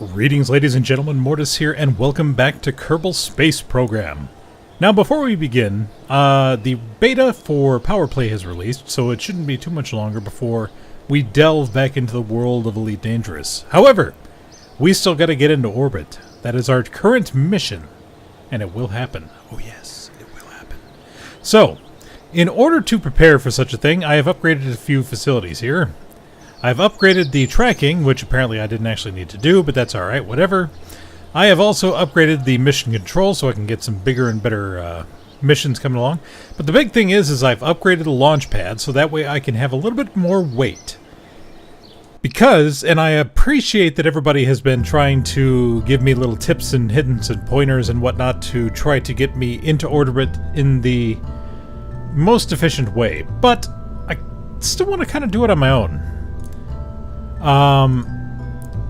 Greetings, ladies and gentlemen, Mortus here, and welcome back to Kerbal Space Program. Now, before we begin, the beta for Power Play has released, so it shouldn't be too much longer before we delve back into the world of Elite Dangerous. However, we still got to get into orbit. That is our current mission, and it will happen. Oh yes, it will happen. So, in order to prepare for such a thing, I have upgraded a few facilities here. I've upgraded the tracking, which apparently I didn't actually need to do, but that's alright, whatever. I have also upgraded the mission control so I can get some bigger and better missions coming along. But the big thing is I've upgraded the launch pad so that way I can have a little bit more weight. Because, and I appreciate that everybody has been trying to give me little tips and hints and pointers and whatnot to try to get me into orbit in the most efficient way. But I still want to kind of do it on my own.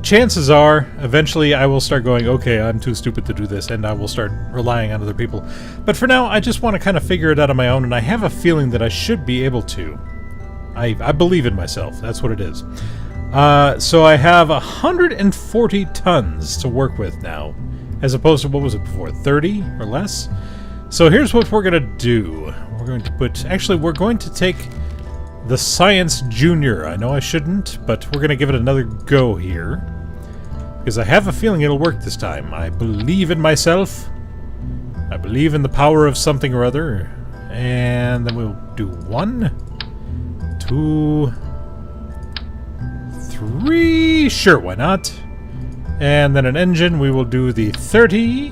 Chances are, eventually I will start going, okay, I'm too stupid to do this, and I will start relying on other people. But for now, I just want to kind of figure it out on my own, and I have a feeling that I should be able to. I believe in myself. That's what it is. So I have 140 tons to work with now, as opposed to, what was it before, 30 or less? So here's what we're going to do. We're going to put, actually, we're going to take the Science Junior. I know I shouldn't, but we're going to give it another go here. Because I have a feeling it'll work this time. I believe in myself. I believe in the power of something or other. And then we'll do 1, 2, 3. Sure, why not? And then an engine, we will do the 30.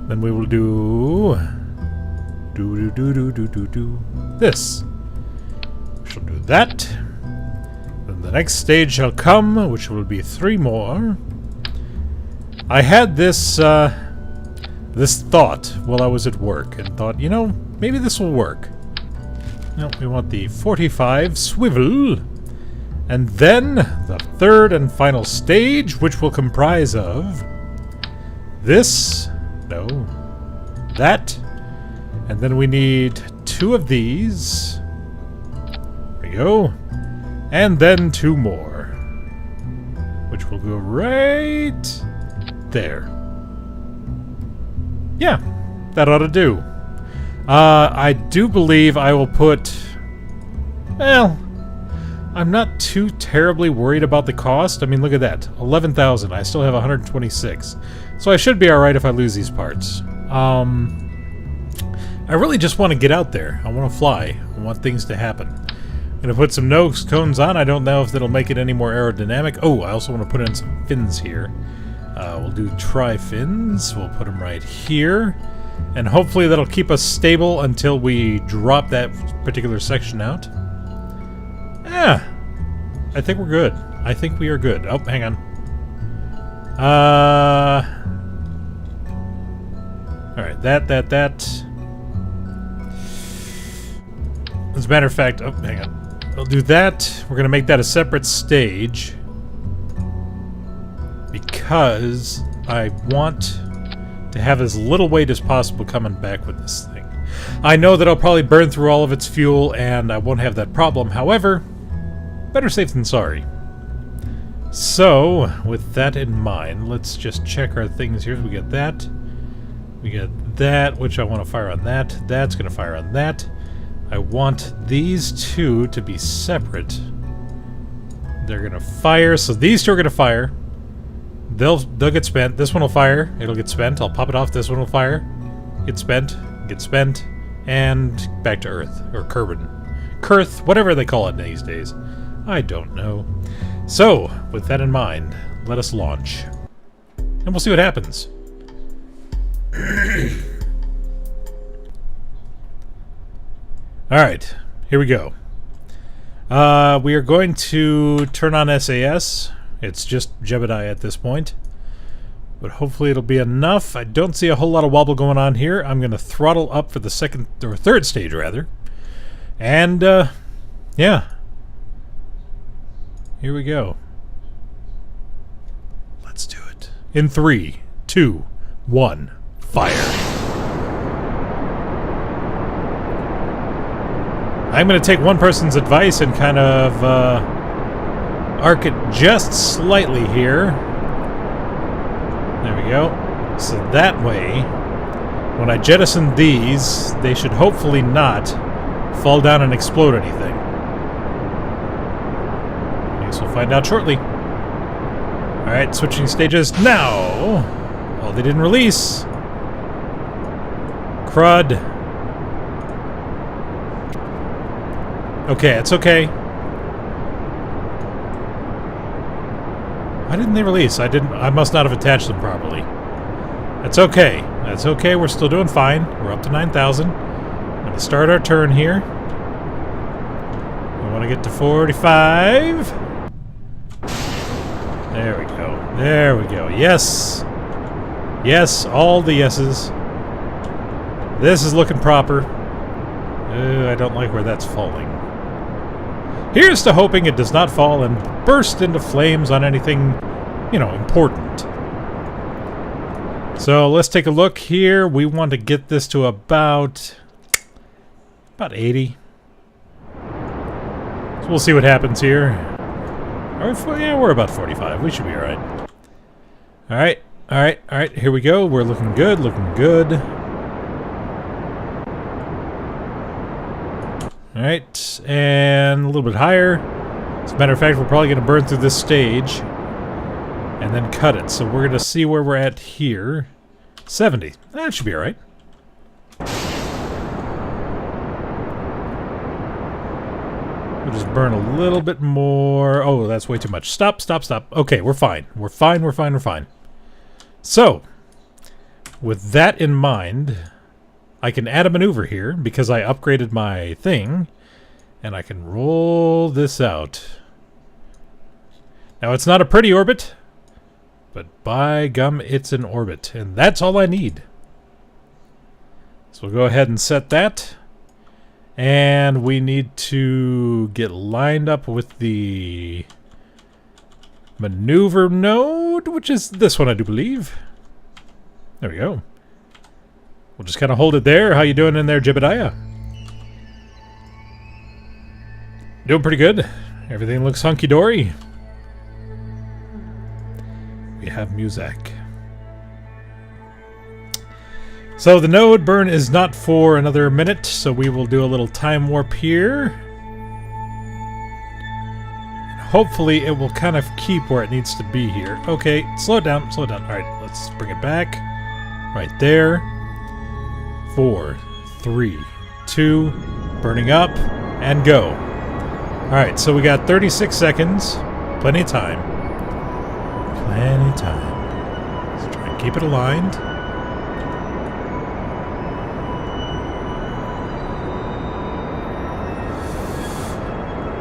Then we will do this. Shall do that. Then the next stage shall come, which will be 3 more. I had this this thought while I was at work, and thought, you know, maybe this will work. No, we want the 45 swivel, and then the third and final stage, which will comprise of this, no, that, and then we need 2 of these. Go, and then 2 more, which will go right there. Yeah, that ought to do. I do believe I will put, well, I'm not too terribly worried about the cost. I mean, look at that, 11,000. I still have 126, so I should be all right if I lose these parts. I really just want to get out there. I want to fly. I want things to happen. Gonna put some nose cones on. I don't know if that'll make it any more aerodynamic. Oh, I also want to put in some fins here. We'll do tri-fins. We'll put them right here. And hopefully that'll keep us stable until we drop that particular section out. Yeah. I think we're good. I think we are good. Oh, hang on. Alright, that. As a matter of fact, oh, hang on. We'll do that. We're going to make that a separate stage because I want to have as little weight as possible coming back with this thing. I know that I'll probably burn through all of its fuel and I won't have that problem. However, better safe than sorry. So, with that in mind, let's just check our things here. We got that. We got that, which I want to fire on that. That's going to fire on that. I want these 2 to be separate. They're gonna fire, so these 2 are gonna fire. They'll get spent. This one will fire. It'll get spent. I'll pop it off. This one will fire. Get spent, and back to Earth or Kerbal, Kurth, whatever they call it these days. I don't know. So, with that in mind, let us launch, and we'll see what happens. Alright, here we go. We are going to turn on SAS. It's just Jebediah at this point. But hopefully it'll be enough. I don't see a whole lot of wobble going on here. I'm going to throttle up for the second, or third stage rather. And, yeah. Here we go. Let's do it. In 3, 2, 1, fire. I'm going to take one person's advice and kind of arc it just slightly here. There we go. So that way, when I jettison these, they should hopefully not fall down and explode anything. I guess we'll find out shortly. Alright, switching stages now! Oh, they didn't release! Crud. Okay, it's okay. Why didn't they release? I must not have attached them properly. That's okay. That's okay. We're still doing fine. We're up to 9,000. I'm going to start our turn here. We want to get to 45. There we go. There we go. Yes. Yes, all the yeses. This is looking proper. I don't like where that's falling. Here's to hoping it does not fall and burst into flames on anything, you know, important. So let's take a look here. We want to get this to about 80. So we'll see what happens here. Yeah, we're about 45. We should be alright. Alright, alright, alright. Here we go. We're looking good, looking good. Alright, and a little bit higher. As a matter of fact, we're probably going to burn through this stage and then cut it. So we're going to see where we're at here. 70. That should be alright. We'll just burn a little bit more. Oh, that's way too much. Stop, stop, stop. Okay, we're fine. We're fine, we're fine, we're fine. So, with that in mind, I can add a maneuver here because I upgraded my thing, and I can roll this out. Now, it's not a pretty orbit, but by gum, it's an orbit, and that's all I need. So we'll go ahead and set that, and we need to get lined up with the maneuver node, which is this one, I do believe. There we go. We'll just kind of hold it there. How you doing in there, Jebediah? Doing pretty good. Everything looks hunky-dory. We have music. So the node burn is not for another minute, so we will do a little time warp here. Hopefully it will kind of keep where it needs to be here. Okay, slow it down, slow it down. Alright, let's bring it back. Right there. 4, 3, 2, burning up, and go. Alright, so we got 36 seconds. Plenty of time. Plenty of time. Let's try and keep it aligned.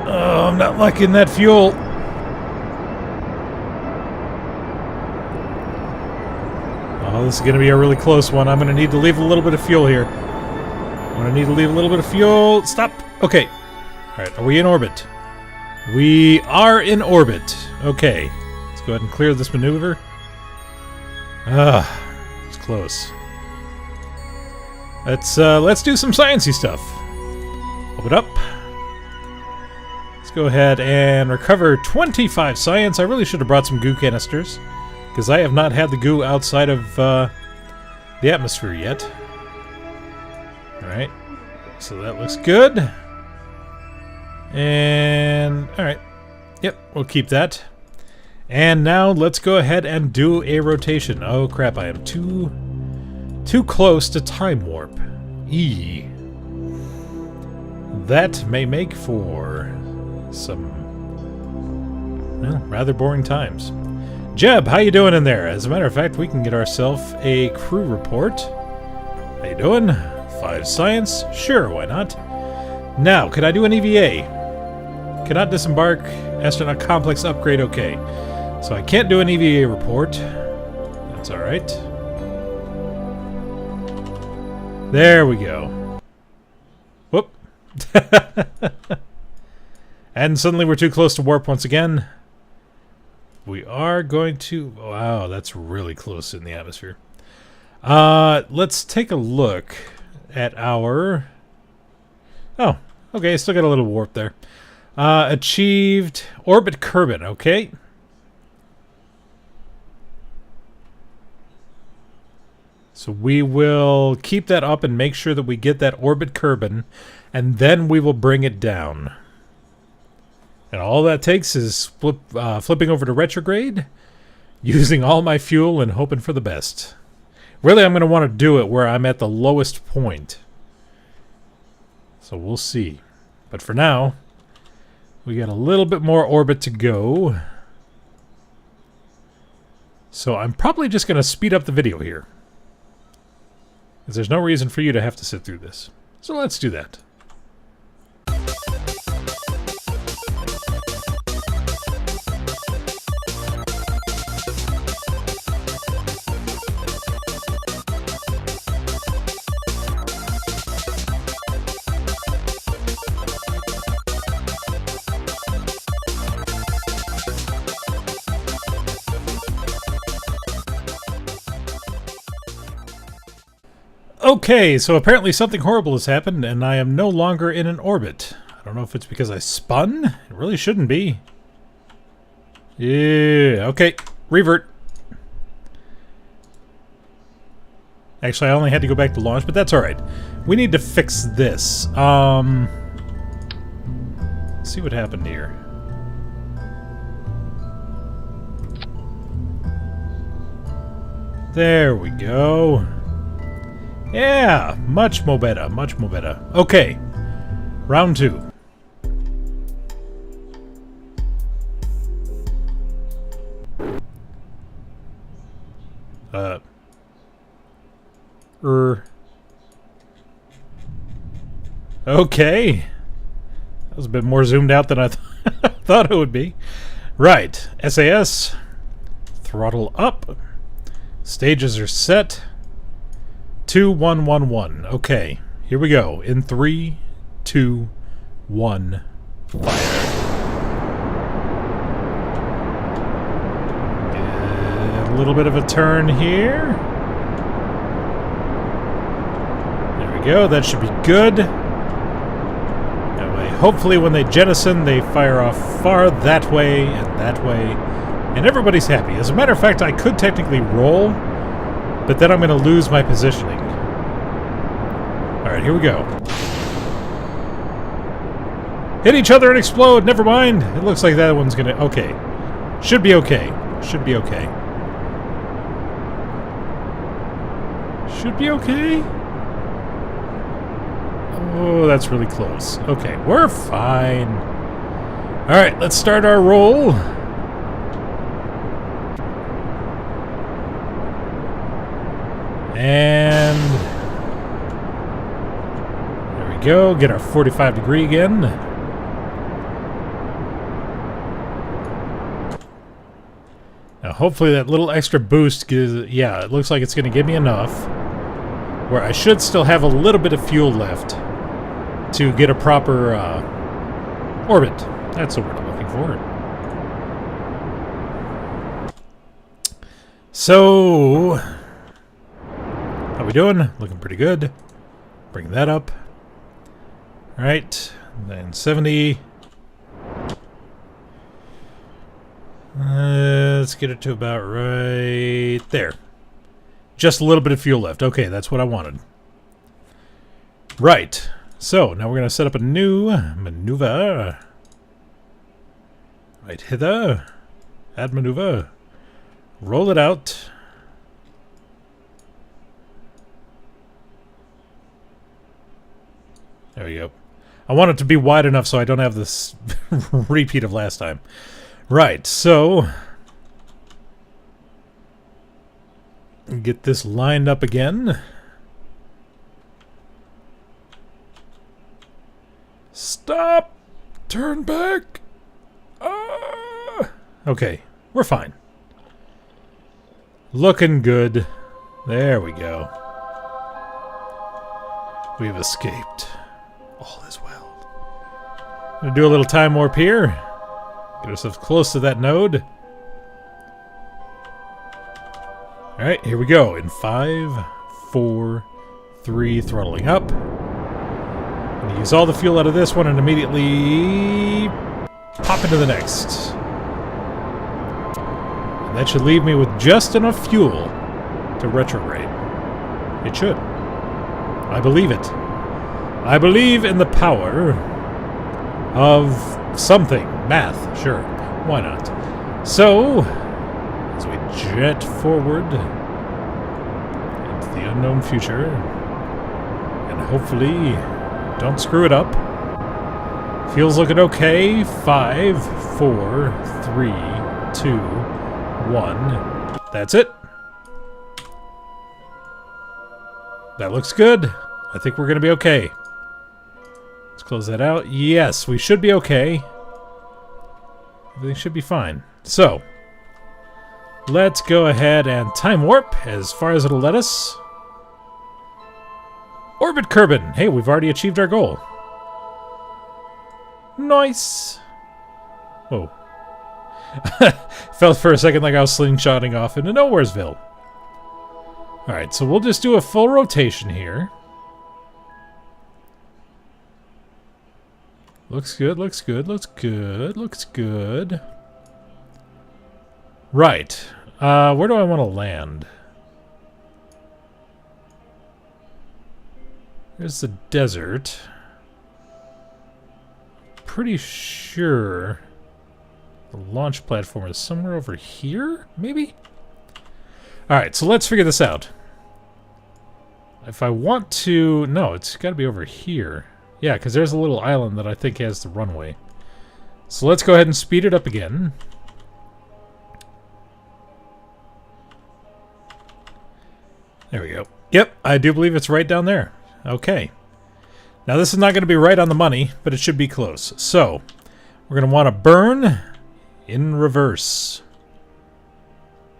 Oh, I'm not liking that fuel. Oh, this is going to be a really close one. I'm going to need to leave a little bit of fuel here. I'm going to need to leave a little bit of fuel. Stop. Okay. Alright, are we in orbit? We are in orbit. Okay. Let's go ahead and clear this maneuver. It's close. Let's do some sciencey stuff. Open up. Let's go ahead and recover 25 science. I really should have brought some goo canisters, because I have not had the goo outside of the atmosphere yet. Alright, so that looks good. And, alright. Yep, we'll keep that. And now let's go ahead and do a rotation. Oh crap, I am too close to time warp. That may make for some, well, rather boring times. Jeb, how you doing in there? As a matter of fact, we can get ourselves a crew report. How you doing? 5 science? Sure, why not? Now, could I do an EVA? Cannot disembark. Astronaut complex upgrade, okay. So I can't do an EVA report. That's alright. There we go. Whoop. And suddenly we're too close to warp once again. We are going to... Wow, that's really close in the atmosphere. Let's take a look at our... Oh, okay, still got a little warp there. Achieved orbit Kerbal, okay. So we will keep that up and make sure that we get that orbit Kerbin, and then we will bring it down. And all that takes is flipping over to retrograde, using all my fuel and hoping for the best. Really, I'm going to want to do it where I'm at the lowest point. So we'll see. But for now, we got a little bit more orbit to go. So I'm probably just going to speed up the video here, because there's no reason for you to have to sit through this. So let's do that. Okay, so apparently something horrible has happened, and I am no longer in an orbit. I don't know if it's because I spun. It really shouldn't be. Yeah, okay. Revert. Actually, I only had to go back to launch, but that's alright. We need to fix this. Let's see what happened here. There we go. Yeah, much more better, much more better. Okay, round 2. Okay. That was a bit more zoomed out than I thought it would be. Right, SAS. Throttle up. Stages are set. 2, 1, 1, 1. Okay, here we go. In 3, 2, 1, fire. Get a little bit of a turn here. There we go. That should be good. That way, hopefully when they jettison, they fire off far that way and that way, and everybody's happy. As a matter of fact, I could technically roll, but then I'm going to lose my positioning. Alright, here we go. Hit each other and explode! Never mind! It looks like that one's going to... Okay. Should be okay. Should be okay. Should be okay? Oh, that's really close. Okay, we're fine. Alright, let's start our roll. And there we go. Get our 45 degree again. Now hopefully that little extra boost gives, yeah, it looks like it's going to give me enough where I should still have a little bit of fuel left to get a proper orbit. That's the word I'm looking for. So, how we doing? Looking pretty good. Bring that up. Alright, then 70. Let's get it to about right there. Just a little bit of fuel left. Okay, that's what I wanted. Right. So, now we're going to set up a new maneuver. Right hither. Add maneuver. Roll it out. There we go. I want it to be wide enough so I don't have this repeat of last time. Right, so get this lined up again. Stop! Turn back! Okay, we're fine. Looking good. There we go. We've escaped. All is well. Gonna do a little time warp here. Get ourselves close to that node. Alright, here we go. In 5, 4, 3, throttling up. I'm gonna use all the fuel out of this one and immediately pop into the next. And that should leave me with just enough fuel to retrograde. It should. I believe it. I believe in the power of something. Math, sure. Why not? So, as we jet forward into the unknown future, and hopefully don't screw it up. Feels looking okay. 5, 4, 3, 2, 1. That's it. That looks good. I think we're going to be okay. Let's close that out. Yes, we should be okay. Everything should be fine. So, let's go ahead and time warp as far as it'll let us. Orbit Kerbal. Hey, we've already achieved our goal. Nice. Whoa. Felt for a second like I was slingshotting off into Nowheresville. Alright, so we'll just do a full rotation here. Looks good, looks good, looks good, looks good. Right. Where do I want to land? There's the desert. Pretty sure the launch platform is somewhere over here, maybe? Alright, so let's figure this out. If I want to... No, it's got to be over here. Yeah, because there's a little island that I think has the runway. So let's go ahead and speed it up again. There we go. Yep, I do believe it's right down there. Okay. Now this is not going to be right on the money, but it should be close. So, we're going to want to burn in reverse.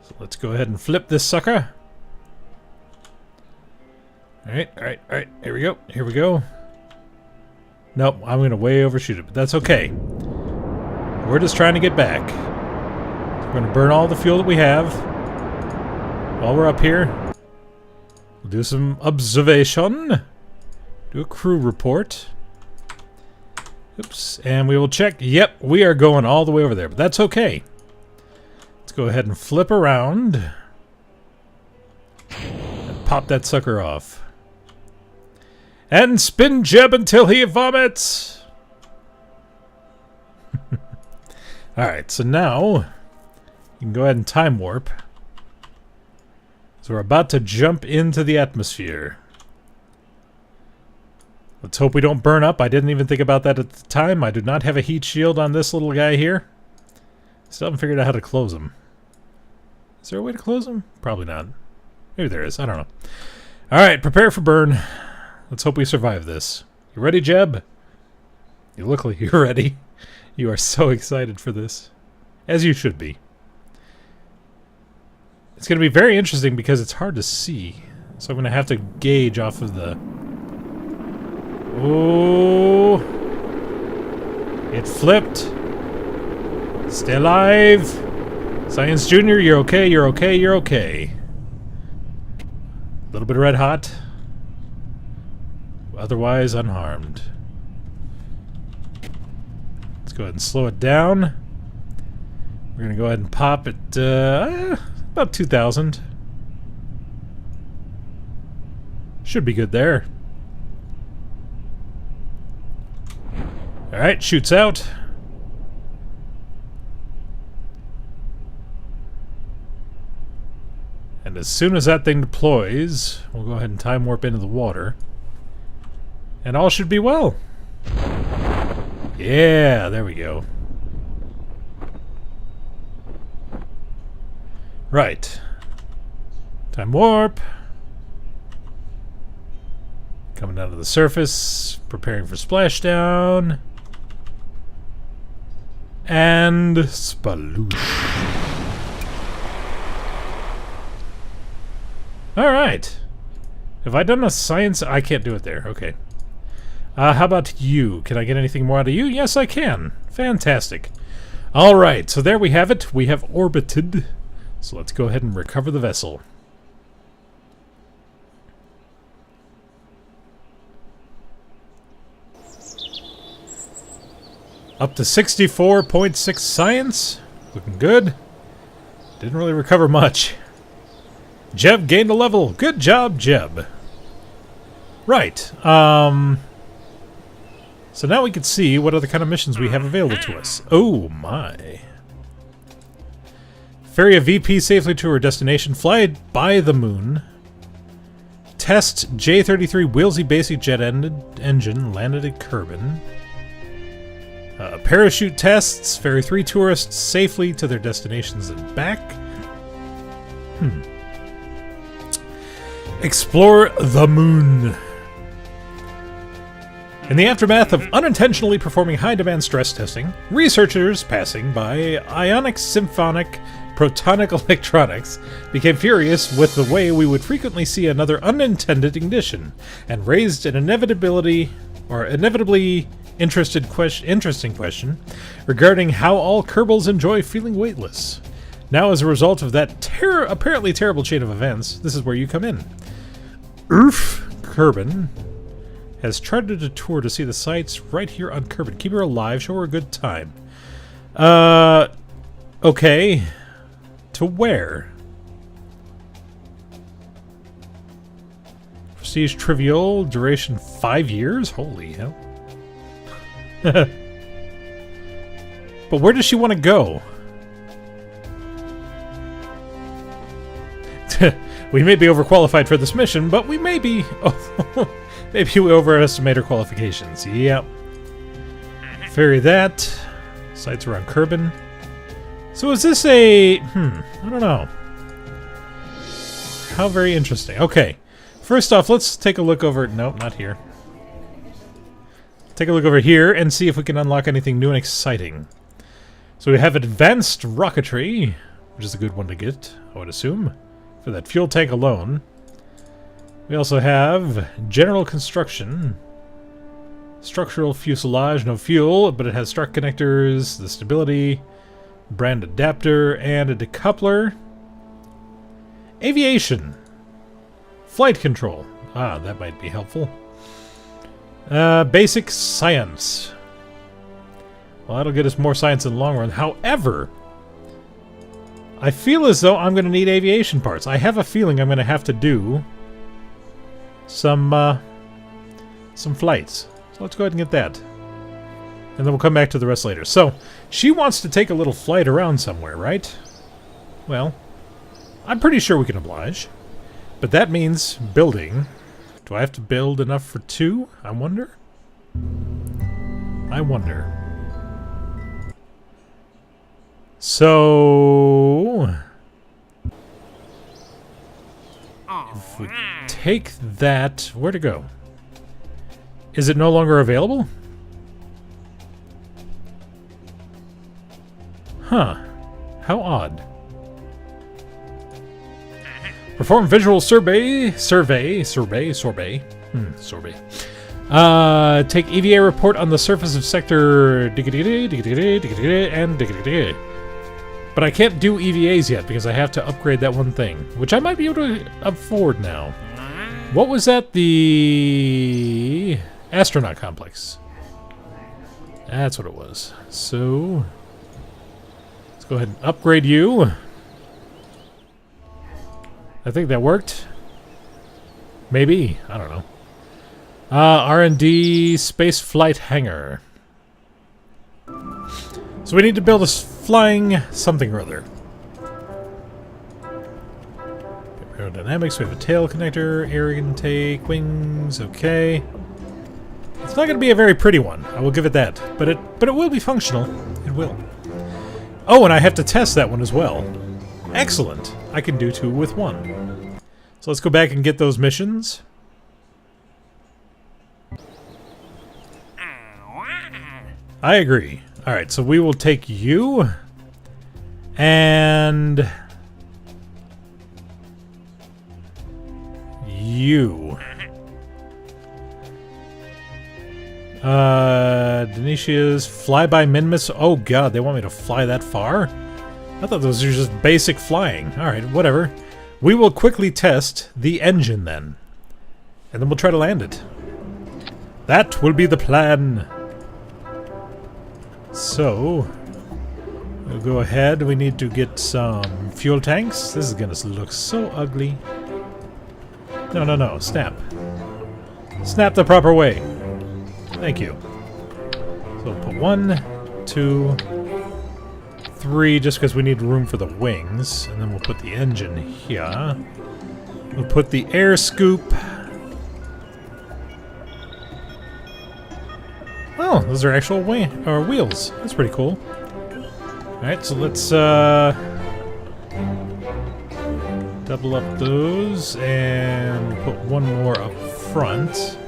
So let's go ahead and flip this sucker. Alright, alright, alright. Here we go. Here we go. Nope, I'm going to way overshoot it, but that's okay. We're just trying to get back. So we're going to burn all the fuel that we have. While we're up here, we'll do some observation. Do a crew report. Oops, and we will check. Yep, we are going all the way over there, but that's okay. Let's go ahead and flip around. And pop that sucker off. And spin Jeb until he vomits! Alright, so now you can go ahead and time warp. So we're about to jump into the atmosphere. Let's hope we don't burn up. I didn't even think about that at the time. I do not have a heat shield on this little guy here. Still haven't figured out how to close him. Is there a way to close him? Probably not. Maybe there is. I don't know. Alright, prepare for burn. Let's hope we survive this. You ready, Jeb? You look like you're ready. You are so excited for this. As you should be. It's going to be very interesting because it's hard to see. So I'm going to have to gauge off of the... Oh! It flipped. Stay alive. Science Junior, you're okay, you're okay, you're okay. A little bit of red hot. Otherwise unharmed. Let's go ahead and slow it down. We're going to go ahead and pop it about 2,000. Should be good there. Alright, shoots out. And as soon as that thing deploys, we'll go ahead and time warp into the water. And all should be well. Yeah, there we go. Right. Time warp. Coming down to the surface, preparing for splashdown. And sploosh. Alright. Have I done a science? I can't do it there. Okay. How about you? Can I get anything more out of you? Yes, I can. Fantastic. Alright, so there we have it. We have orbited. So let's go ahead and recover the vessel. Up to 64.6 science. Looking good. Didn't really recover much. Jeb gained a level. Good job, Jeb. Right. So now we can see what other kind of missions we have available to us. Oh, my. Ferry a VP safely to her destination. Fly by the moon. Test J-33 Wheelsy basic jet engine. Landed at Kerbal. Parachute tests. Ferry 3 tourists safely to their destinations and back. Explore the moon. In the aftermath of unintentionally performing high-demand stress testing, researchers passing by Ionic Symphonic Protonic Electronics became furious with the way we would frequently see another unintended ignition, and raised an inevitably interesting question regarding how all Kerbals enjoy feeling weightless. Now, as a result of that apparently terrible chain of events, this is where you come in. Kerbal has chartered a tour to see the sights right here on Kerbal. Keep her alive, show her a good time. Okay. To where? Prestige trivial, duration 5 years? Holy hell. But where does she want to go? We may be overqualified for this mission, but we may be... Oh, maybe we overestimate our qualifications. Yep. Ferry that. Sites around Kerbal. So is this a... I don't know. How very interesting. Okay. First off, let's take a look over... Nope, not here. Take a look over here and see if we can unlock anything new and exciting. So we have advanced rocketry, which is a good one to get, I would assume, for that fuel tank alone. We also have general construction. Structural fuselage, no fuel, but it has strut connectors, the stability, brand adapter, and a decoupler. Aviation. Flight control. Ah, that might be helpful. Basic science. Well, that'll get us more science in the long run. However, I feel as though I'm going to need aviation parts. I have a feeling I'm going to have to do some flights. So let's go ahead and get that. And then we'll come back to the rest later. So, she wants to take a little flight around somewhere, right? Well, I'm pretty sure we can oblige. But that means building. Do I have to build enough for 2? I wonder. So... if we take that... Where to go? Is it no longer available? Huh. How odd. Perform visual survey. Take EVA report on the surface of sector and but I can't do EVAs yet because I have to upgrade that one thing, which I might be able to afford now. What was that? The astronaut complex. That's what it was. So let's go ahead and upgrade you. I think that worked. Maybe. I don't know. R&D space flight hangar. So we need to build a flying something or other. Aerodynamics, we have a tail connector, air intake, wings, okay. It's not going to be a very pretty one, I will give it that. But it will be functional. It will. Oh, and I have to test that one as well. Excellent. I can do 2 with 1. So let's go back and get those missions. I agree. Alright, so we will take you. And... you. Denicia's flyby min-miss. Oh god, they want me to fly that far? I thought those were just basic flying. Alright, whatever. We will quickly test the engine then. And then we'll try to land it. That will be the plan. So... We'll go ahead. We need to get some fuel tanks. This is going to look so ugly. No, no, no. Snap. Snap the proper way. Thank you. So we'll put 1, 2, 3, just because we need room for the wings. And then we'll put the engine here. We'll put the air scoop. Oh, those are actual wheels. That's pretty cool. Alright, so let's double up those and put one more up front.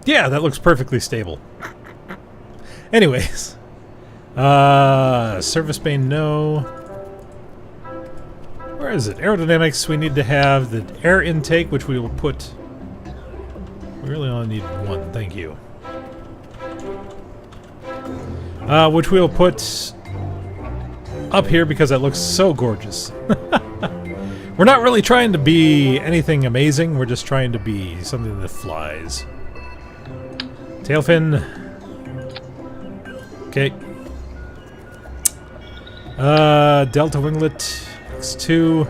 Yeah, that looks perfectly stable. Anyways. Service bay, no. Where is it? Aerodynamics, we need to have the air intake, which we will put... We really only need one, thank you. Which we'll put up here because that looks so gorgeous. We're not really trying to be anything amazing, we're just trying to be something that flies. Tail fin. Okay. Delta winglet. X2.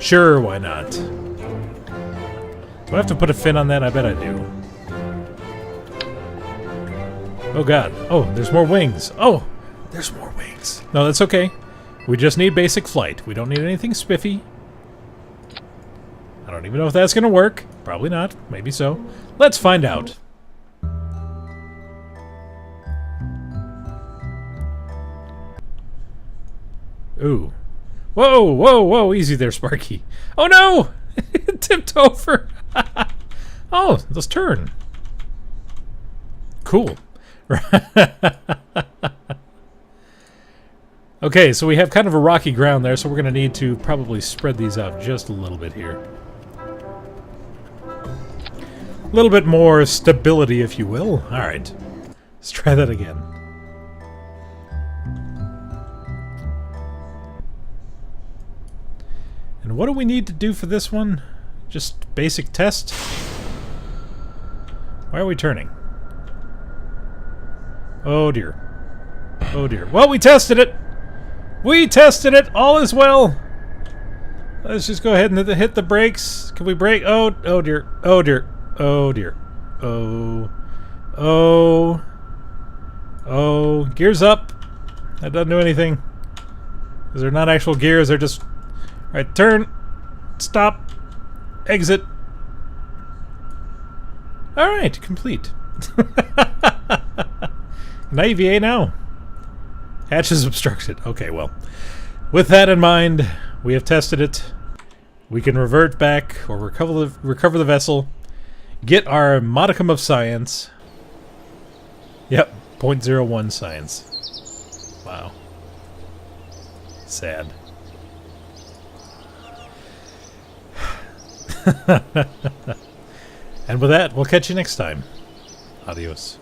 Sure, why not? Do I have to put a fin on that? I bet I do. Oh god. Oh, there's more wings. Oh, there's more wings. No, that's okay. We just need basic flight. We don't need anything spiffy. I don't even know if that's going to work. Probably not. Maybe so. Let's find out. Ooh. Whoa, whoa, whoa. Easy there, Sparky. Oh, no! It tipped over. Oh, let's turn. Cool. Okay, so we have kind of a rocky ground there, so we're going to need to probably spread these out just a little bit here. A little bit more stability, if you will. Alright. Let's try that again. And what do we need to do for this one? Just basic test? Why are we turning? Oh dear. Oh dear. Well, we tested it! We tested it! All is well! Let's just go ahead and hit the brakes. Can we brake? Oh, oh dear. Oh dear. Oh dear. Oh. Oh. Oh. Gears up. That doesn't do anything. Because they're not actual gears, they're just... Alright, turn. Stop. Exit. Alright, complete. Can I EVA now? Hatch is obstructed. Okay, well. With that in mind, we have tested it. We can revert back or recover the vessel. Get our modicum of science. Yep, 0.01 science. Wow. Sad. And with that, we'll catch you next time. Adios.